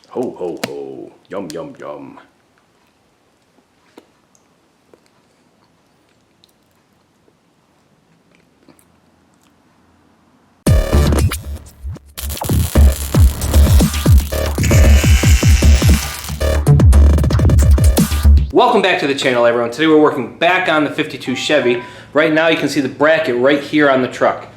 Ho, ho, ho. Yum, yum, yum. Welcome back to the channel, everyone. Today we're working back on the 52 Chevy. Right now you can see the bracket right here on the truck.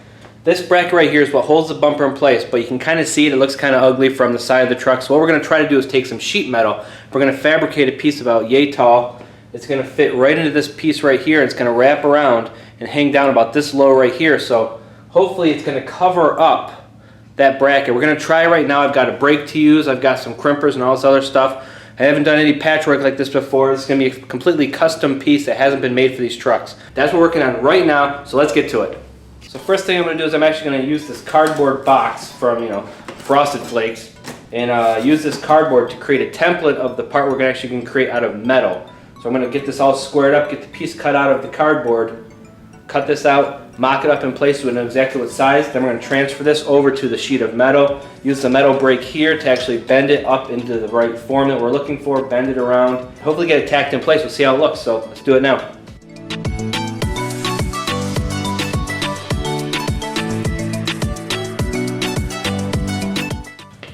This bracket right here is what holds the bumper in place, but you can kind of see it. It looks kind of ugly from the side of the truck. So what we're going to try to do is take some sheet metal. We're going to fabricate a piece about yay tall. It's going to fit right into this piece right here. It's going to wrap around and hang down about this low right here. So hopefully it's going to cover up that bracket. We're going to try right now. I've got a brake to use. I've got some crimpers and all this other stuff. I haven't done any patchwork like this before. This is going to be a completely custom piece that hasn't been made for these trucks. That's what we're working on right now, so let's get to it. So first thing I'm going to do is I'm actually going to use this cardboard box from, Frosted Flakes, and use this cardboard to create a template of the part we're actually going to create out of metal. So I'm going to get this all squared up, get the piece cut out of the cardboard, cut this out, mock it up in place so we know exactly what size. Then we're going to transfer this over to the sheet of metal. Use the metal brake here to actually bend it up into the right form that we're looking for, bend it around. Hopefully get it tacked in place. We'll see how it looks. So let's do it now.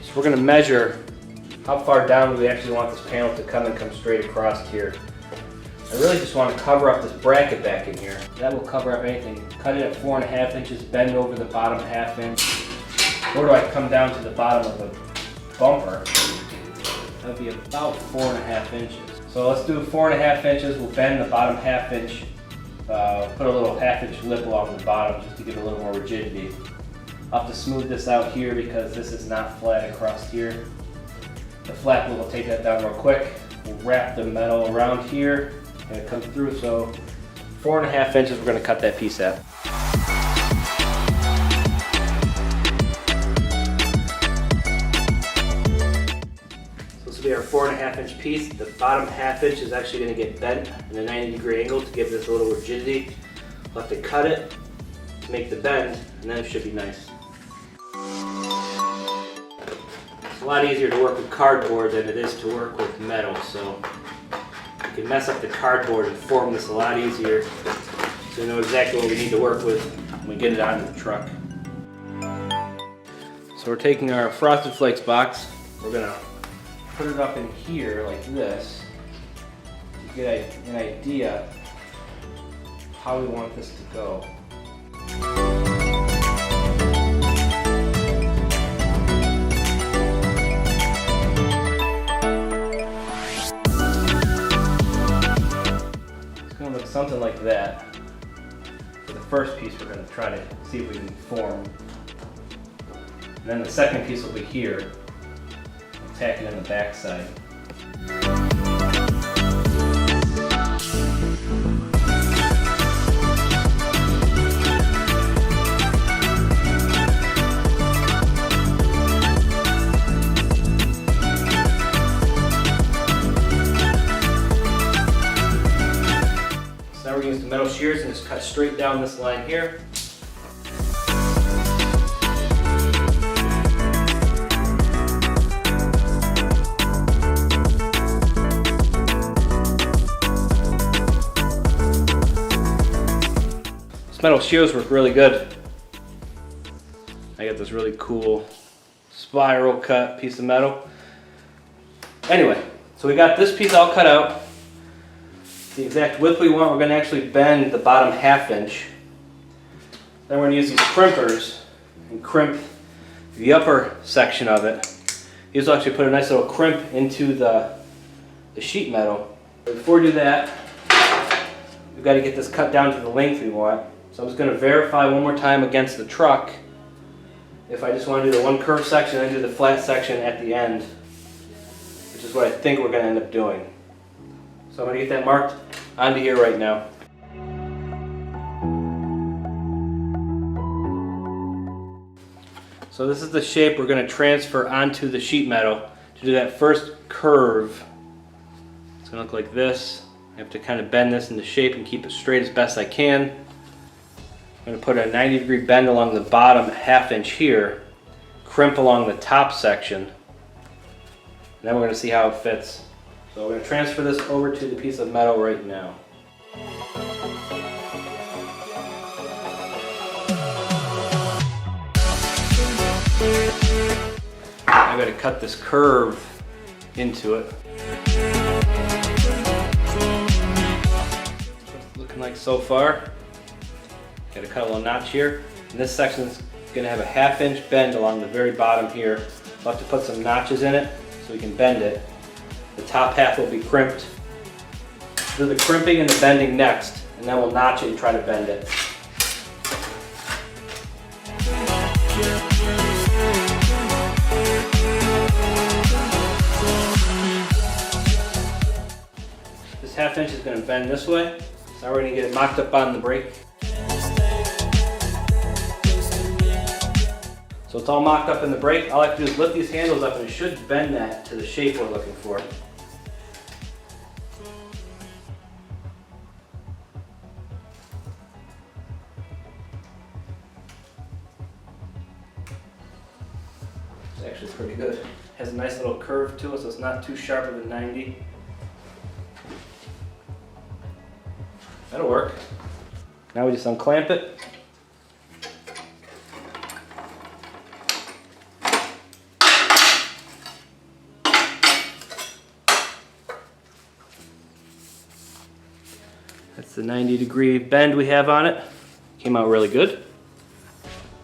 So we're going to measure how far down we actually want this panel to come straight across here. I really just want to cover up this bracket back in here. That will cover up anything. Cut it at 4.5 inches, bend over the bottom ½ inch. Or do I come down to the bottom of the bumper? That would be about 4.5 inches. So let's do 4.5 inches. We'll bend the bottom ½ inch. Put a little ½ inch lip along the bottom just to give it a little more rigidity. I'll have to smooth this out here because this is not flat across here. The flat glue will take that down real quick. We'll wrap the metal around here. And it comes through, so 4.5 inches we're going to cut that piece at. So this will be our 4.5 inch piece. The bottom ½ inch is actually going to get bent in a 90-degree angle to give this a little rigidity. We'll have to cut it to make the bend, and then it should be nice. It's a lot easier to work with cardboard than it is to work with metal, so you can mess up the cardboard and form this a lot easier, so we know exactly what we need to work with when we get it onto the truck. So we're taking our Frosted Flakes box, we're going to put it up in here like this to get an idea of how we want this to go. Something like that. For the first piece we're going to try to see if we can form. And then the second piece will be here. We'll tack it on the back side. Now we're going to use the metal shears and just cut straight down this line here. These metal shears work really good. I got this really cool spiral cut piece of metal. Anyway, so we got this piece all cut out. The exact width we want, we're going to actually bend the bottom ½ inch. Then we're going to use these crimpers and crimp the upper section of it. These will actually put a nice little crimp into the sheet metal. But before we do that, we've got to get this cut down to the length we want. So I'm just going to verify one more time against the truck if I just want to do the one curved section and do the flat section at the end, which is what I think we're going to end up doing. So I'm going to get that marked onto here right now. So this is the shape we're going to transfer onto the sheet metal to do that first curve. It's going to look like this. I have to kind of bend this into shape and keep it straight as best I can. I'm going to put a 90-degree bend along the bottom ½ inch here, crimp along the top section, then we're going to see how it fits. So we're going to transfer this over to the piece of metal right now. I've got to cut this curve into it. What's it looking like so far? Got to cut a little notch here. And this section is going to have a 1/2 inch bend along the very bottom here. We'll have to put some notches in it so we can bend it. The top half will be crimped. Do the crimping and the bending next, and then we'll notch it and try to bend it. This 1/2 inch is going to bend this way, so now we're going to get it mocked up on the brake. So it's all mocked up in the brake. All I have to do is lift these handles up and it should bend that to the shape we're looking for. It's actually pretty good. It has a nice little curve to it, so it's not too sharper than 90. That'll work. Now we just unclamp it. That's the 90-degree bend we have on it. Came out really good.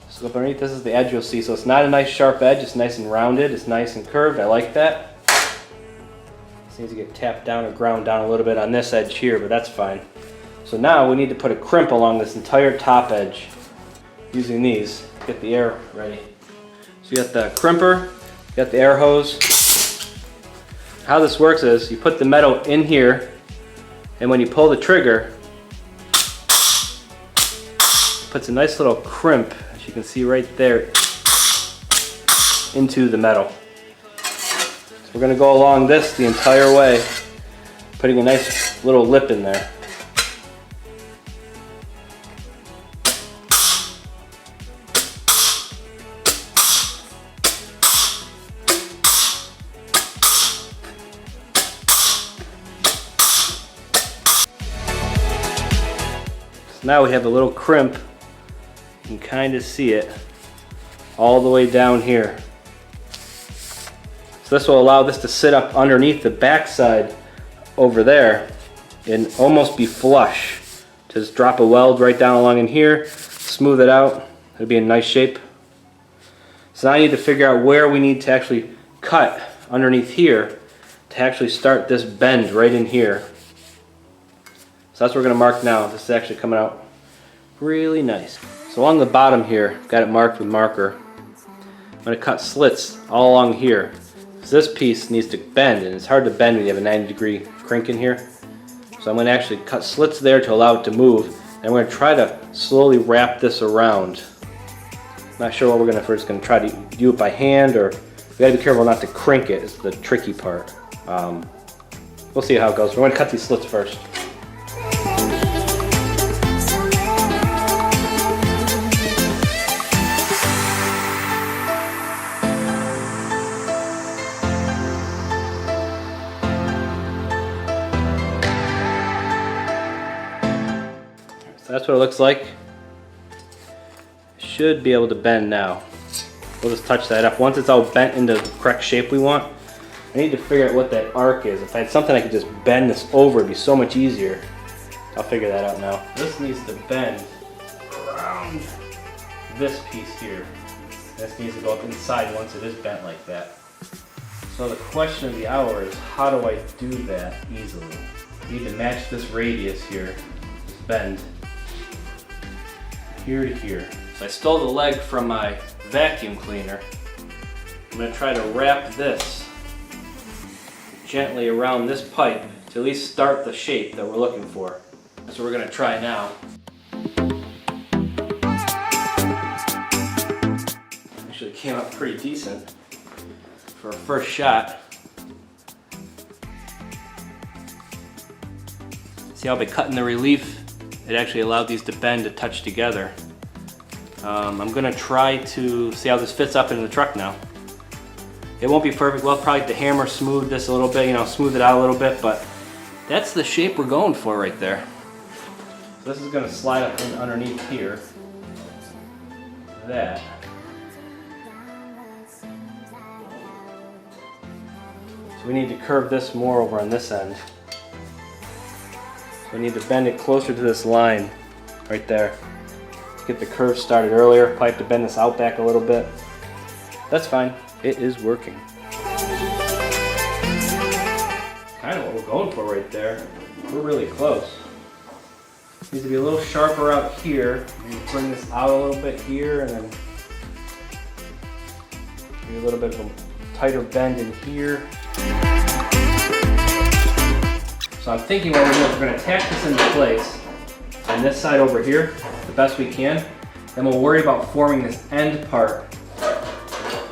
So up underneath, this is the edge you'll see. So it's not a nice sharp edge, it's nice and rounded, it's nice and curved. I like that. This needs to get tapped down or ground down a little bit on this edge here, but that's fine. So now we need to put a crimp along this entire top edge using these. Get the air ready. So you got the crimper, you got the air hose. How this works is you put the metal in here, and when you pull the trigger, it puts a nice little crimp, as you can see right there, into the metal. So we're going to go along this the entire way, putting a nice little lip in there. Now we have a little crimp. You can kind of see it all the way down here. So this will allow this to sit up underneath the backside over there and almost be flush. Just drop a weld right down along in here, smooth it out. It'll be in nice shape. So now I need to figure out where we need to actually cut underneath here to actually start this bend right in here. So that's what we're going to mark now. This is actually coming out really nice. So along the bottom here, got it marked with marker. I'm going to cut slits all along here. So this piece needs to bend, and it's hard to bend when you have a 90-degree crank in here. So I'm going to actually cut slits there to allow it to move. And we're going to try to slowly wrap this around. Not sure what we're going to first. Going to try to do it by hand, or we got to be careful not to crank it. Is the tricky part. We'll see how it goes. We're going to cut these slits first. So that's what it looks like. Should be able to bend now. We'll just touch that up. Once it's all bent into the correct shape we want, I need to figure out what that arc is. If I had something I could just bend this over, it'd be so much easier. I'll figure that out now. This needs to bend around this piece here. This needs to go up inside once it is bent like that. So the question of the hour is, how do I do that easily? I need to match this radius here, this bend, here to here. So I stole the leg from my vacuum cleaner. I'm going to try to wrap this gently around this pipe to at least start the shape that we're looking for. That's what we're going to try now. Actually came out pretty decent for a first shot. See how by cutting the relief, it actually allowed these to bend to touch together. I'm going to try to see how this fits up into the truck now. It won't be perfect. We'll probably have to hammer smooth this a little bit, you know, smooth it out a little bit, but that's the shape we're going for right there. So this is going to slide up in underneath here. That. So we need to curve this more over on this end. So we need to bend it closer to this line right there. Get the curve started earlier. Probably have to bend this out back a little bit. That's fine. It is working. Kind of what we're going for right there. We're really close. Needs to be a little sharper out here. Maybe bring this out a little bit here, and then maybe a little bit of a tighter bend in here. So I'm thinking what we're doing is we're going to tack this into place on this side over here the best we can. Then we'll worry about forming this end part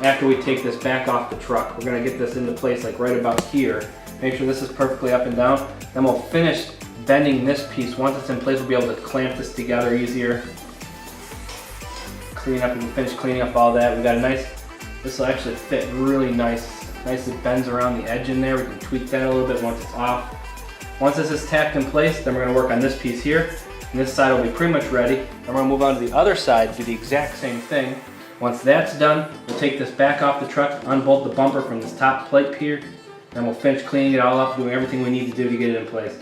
after we take this back off the truck. We're going to get this into place like right about here. Make sure this is perfectly up and down. Then we'll finish bending this piece. Once it's in place, we'll be able to clamp this together easier. Clean up and finish cleaning up all that. We got a nice, this will actually fit really nice. Nicely bends around the edge in there. We can tweak that a little bit once it's off. Once this is tacked in place, then we're going to work on this piece here. And this side will be pretty much ready. And we're going to move on to the other side, do the exact same thing. Once that's done, we'll take this back off the truck, unbolt the bumper from this top plate here, and we'll finish cleaning it all up, doing everything we need to do to get it in place.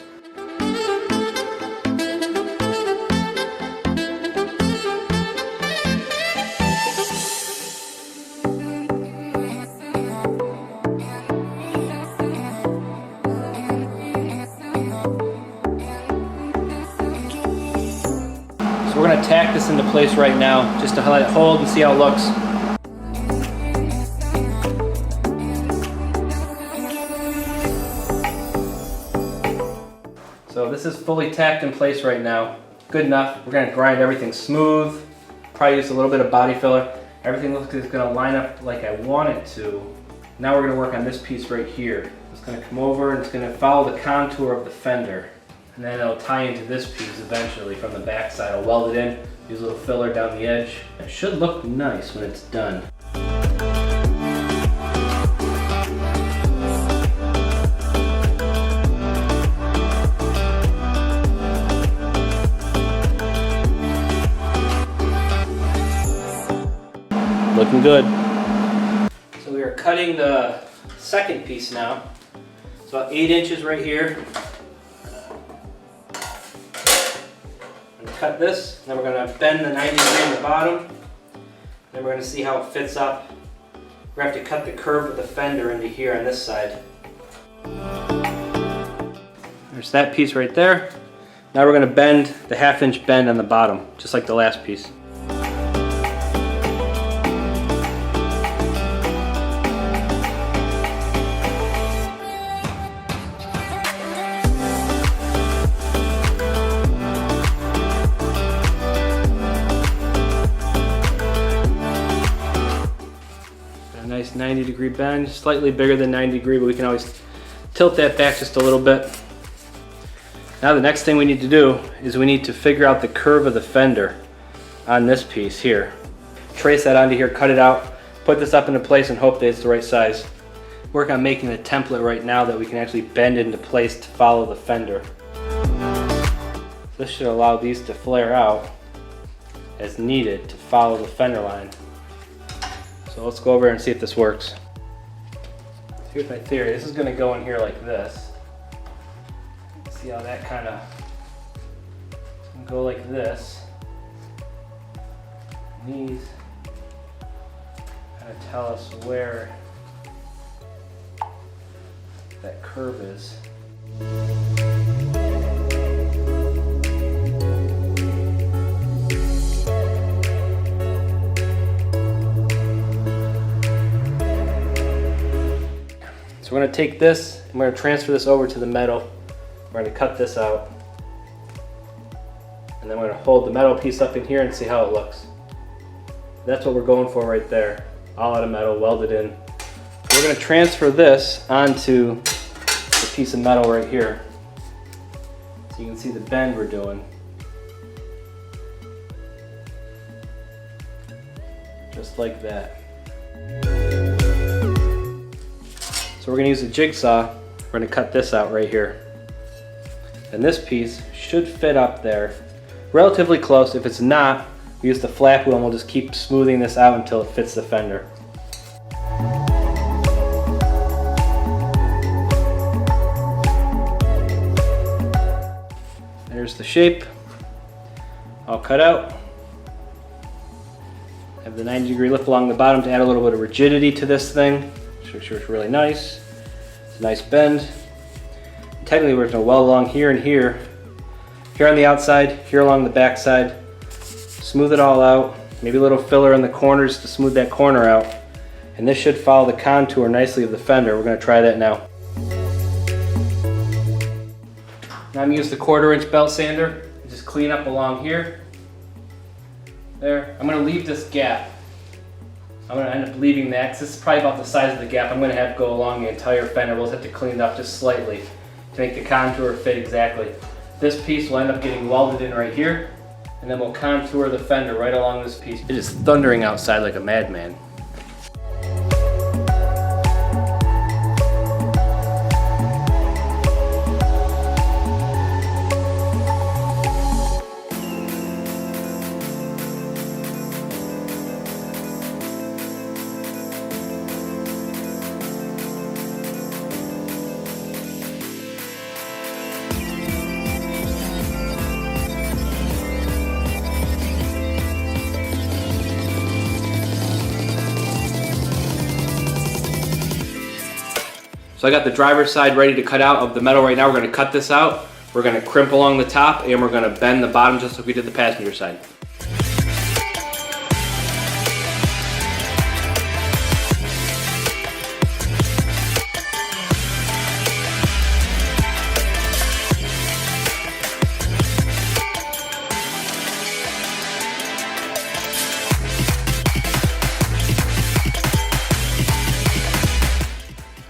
So we're going to tack this into place right now, just to let it hold and see how it looks. So this is fully tacked in place right now. Good enough. We're going to grind everything smooth. Probably use a little bit of body filler. Everything looks like it's going to line up like I want it to. Now we're going to work on this piece right here. It's going to come over and it's going to follow the contour of the fender. And then it'll tie into this piece eventually from the back side. I'll weld it in, use a little filler down the edge. It should look nice when it's done. Looking good. So we are cutting the second piece now. It's about 8 inches right here. Cut this, then we're going to bend the 90 degree in the bottom. Then we're going to see how it fits up. We're going to have to cut the curve of the fender into here on this side. There's that piece right there. Now we're going to bend the 1/2 inch bend on the bottom, just like the last piece. Nice 90 degree bend, slightly bigger than 90 degree, but we can always tilt that back just a little bit. Now the next thing we need to do is we need to figure out the curve of the fender on this piece here. Trace that onto here, cut it out, put this up into place and hope that it's the right size. Work on making a template right now that we can actually bend into place to follow the fender. This should allow these to flare out as needed to follow the fender line. So let's go over and see if this works. Here's my theory. This is going to go in here like this. See how that kind of go like this. And these kind of tell us where that curve is. So we're going to take this and we're going to transfer this over to the metal. We're going to cut this out. And then we're going to hold the metal piece up in here and see how it looks. That's what we're going for right there. All out of metal, welded in. We're going to transfer this onto the piece of metal right here. So you can see the bend we're doing. Just like that. So we're going to use a jigsaw. We're going to cut this out right here. And this piece should fit up there relatively close. If it's not, we use the flap wheel and we'll just keep smoothing this out until it fits the fender. There's the shape all cut out. Have the 90-degree lift along the bottom to add a little bit of rigidity to this thing. Make sure it's really nice. It's a nice bend. Technically we're going to weld along here and here. Here on the outside, here along the back side. Smooth it all out. Maybe a little filler in the corners to smooth that corner out. And this should follow the contour nicely of the fender. We're going to try that now. Now I'm going to use the 1/4 inch belt sander. Just clean up along here. There. I'm going to leave this gap. I'm going to end up leaving that because this is probably about the size of the gap. I'm going to have to go along the entire fender. We'll just have to clean it up just slightly to make the contour fit exactly. This piece will end up getting welded in right here, and then we'll contour the fender right along this piece. It is thundering outside like a madman. So I got the driver's side ready to cut out of the metal right now. We're going to cut this out. We're going to crimp along the top and we're going to bend the bottom just like we did the passenger side.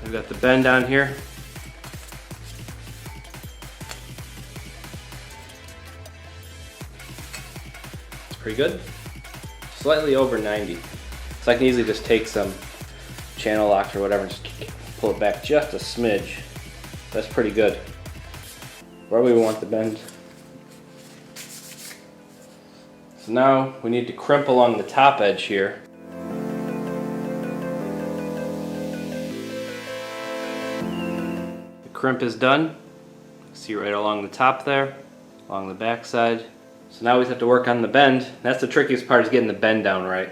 We've got the bend down here. It's pretty good. Slightly over 90. So I can easily just take some channel locks or whatever and just pull it back just a smidge. That's pretty good. Where we want the bend. So now we need to crimp along the top edge here. Crimp is done. See right along the top there, along the back side. So now we just have to work on the bend. That's the trickiest part, is getting the bend down right.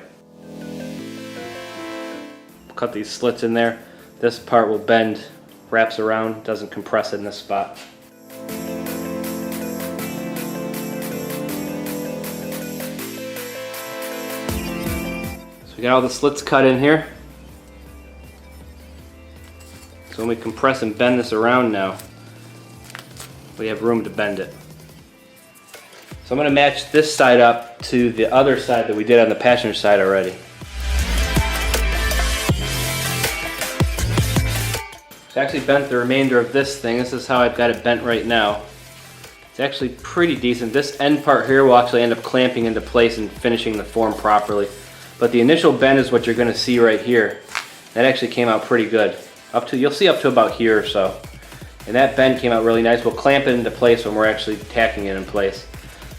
Cut these slits in there. This part will bend, wraps around, doesn't compress in this spot. So we got all the slits cut in here. So when we compress and bend this around now, we have room to bend it. So I'm going to match this side up to the other side that we did on the passenger side already. So I actually bent the remainder of this thing. This is how I've got it bent right now. It's actually pretty decent. This end part here will actually end up clamping into place and finishing the form properly. But the initial bend is what you're going to see right here. That actually came out pretty good. You'll see up to about here or so. And that bend came out really nice. We'll clamp it into place when we're actually tacking it in place.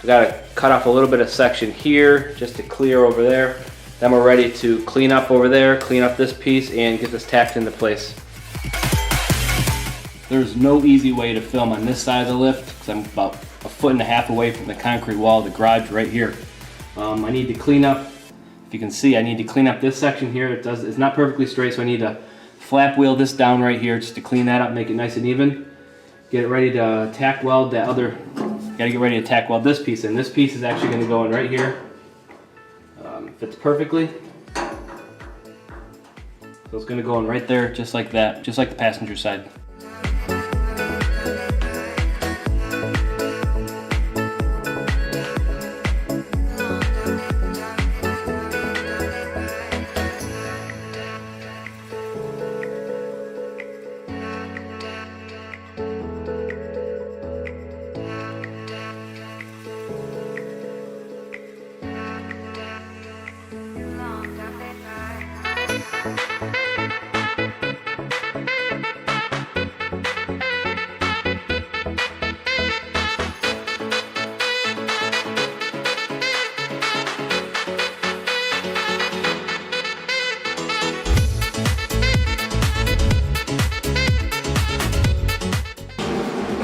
We got to cut off a little bit of section here just to clear over there. Then we're ready to clean up over there, clean up this piece, and get this tacked into place. There's no easy way to film on this side of the lift because I'm about 1.5 feet away from the concrete wall of the garage right here. I need to clean up, if you can see, I need to clean up this section here. It's not perfectly straight, so I need to flap wheel this down right here just to clean that up, make it nice and even. Get it ready to tack weld that other, gotta get ready to tack weld this piece in. This piece is actually gonna go in right here. Fits perfectly. So it's gonna go in right there just like that, just like the passenger side.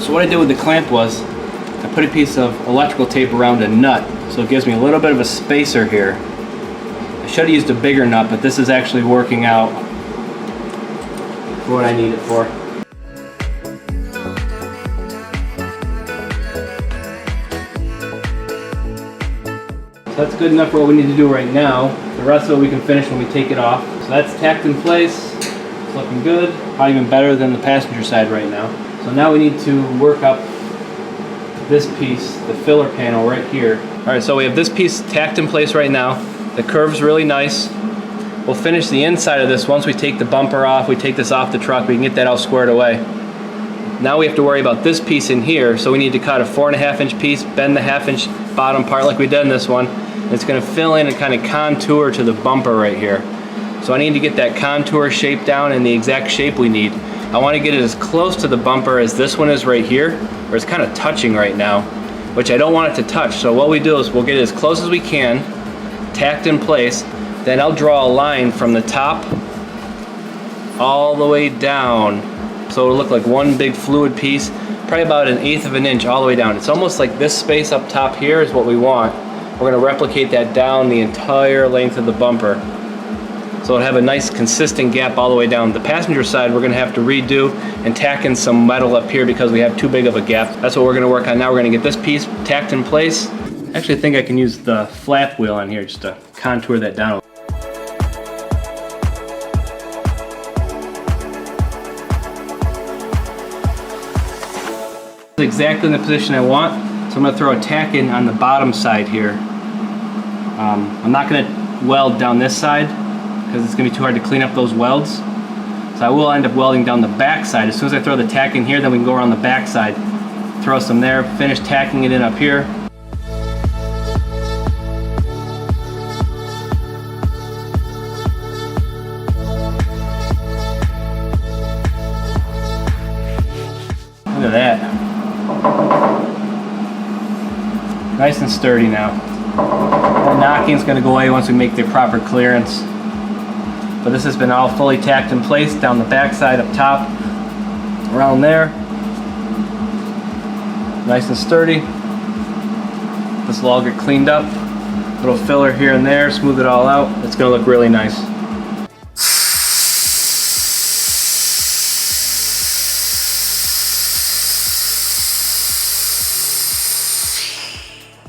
So what I did with the clamp was I put a piece of electrical tape around a nut, so it gives me a little bit of a spacer here. I should have used a bigger nut, but this is actually working out for what I need it for. So that's good enough for what we need to do right now. The rest of it we can finish when we take it off. So that's tacked in place. It's looking good. Probably even better than the passenger side right now. So now we need to work up this piece, the filler panel right here. Alright, so we have this piece tacked in place right now. The curve's really nice. We'll finish the inside of this once we take the bumper off, we take this off the truck, we can get that all squared away. Now we have to worry about this piece in here, so we need to cut a 4.5 inch piece, bend the 1/2 inch bottom part like we did in this one. And it's going to fill in and kind of contour to the bumper right here. So I need to get that contour shape down in the exact shape we need. I want to get it as close to the bumper as this one is right here, or it's kind of touching right now, which I don't want it to touch. So what we do is we'll get it as close as we can, tacked in place, then I'll draw a line from the top all the way down. So it'll look like one big fluid piece, probably about 1/8 of an inch all the way down. It's almost like this space up top here is what we want. We're going to replicate that down the entire length of the bumper. So it'll have a nice consistent gap all the way down. The passenger side we're going to have to redo and tack in some metal up here because we have too big of a gap. That's what we're going to work on now. We're going to get this piece tacked in place. Actually, I think I can use the flap wheel on here just to contour that down. Exactly in the position I want, so I'm going to throw a tack in on the bottom side here. I'm not going to weld down this side because it's going to be too hard to clean up those welds. So I will end up welding down the back side. As soon as I throw the tack in here, then we can go around the back side, throw some there, finish tacking it in up here. Look at that. Nice and sturdy now. The knocking is going to go away once we make the proper clearance. But this has been all fully tacked in place down the back side, up top, around there. Nice and sturdy. This will all get cleaned up. Little filler here and there, smooth it all out. It's going to look really nice.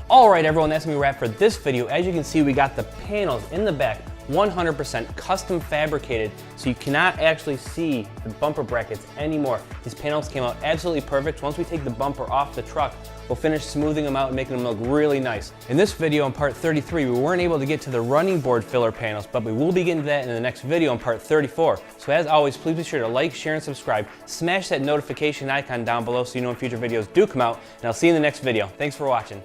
Alright everyone, that's going to be a wrap for this video. As you can see, we got the panels in the back 100% custom fabricated, so you cannot actually see the bumper brackets anymore. These panels came out absolutely perfect. Once we take the bumper off the truck, we'll finish smoothing them out and making them look really nice. In this video, in part 33, we weren't able to get to the running board filler panels, but we will be getting to that in the next video in part 34. So as always, please be sure to like, share, and subscribe. Smash that notification icon down below so you know when future videos do come out, and I'll see you in the next video. Thanks for watching.